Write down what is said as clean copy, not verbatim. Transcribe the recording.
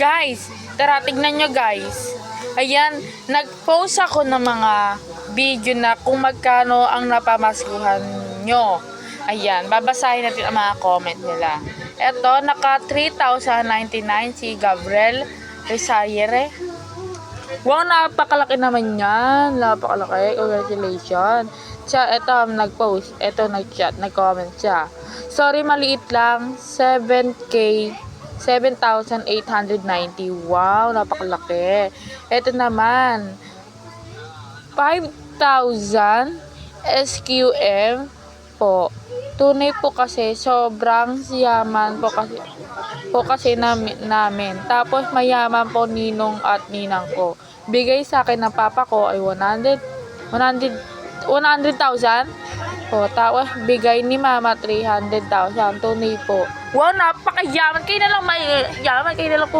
Guys, tara tignan nyo guys. Ayan, nag-post ako ng mga video na kung magkano ang napamaskuhan nyo. Ayan, babasahin natin ang mga comment nila. Eto, naka 3,099 si Gabriel Resayere. Wow, napakalaki naman yan. Napakalaki. Congratulations. Siya, eto, nag-post. Eto, nag-chat. Nag-comment siya. Sorry, maliit lang. 7K. 7,890. Wow, napakalaki. Eto naman. 5,000 SQM po. Tunay po kasi sobrang yaman po kasi namin. Tapos mayaman po ninong at ninang ko. Bigay sa akin ng papa ko ay 100,000 po. Tapos bigay ni mama 300,000. Tunay po. Wow, napakayaman. Kayo na lang may yaman. Kayo na lang po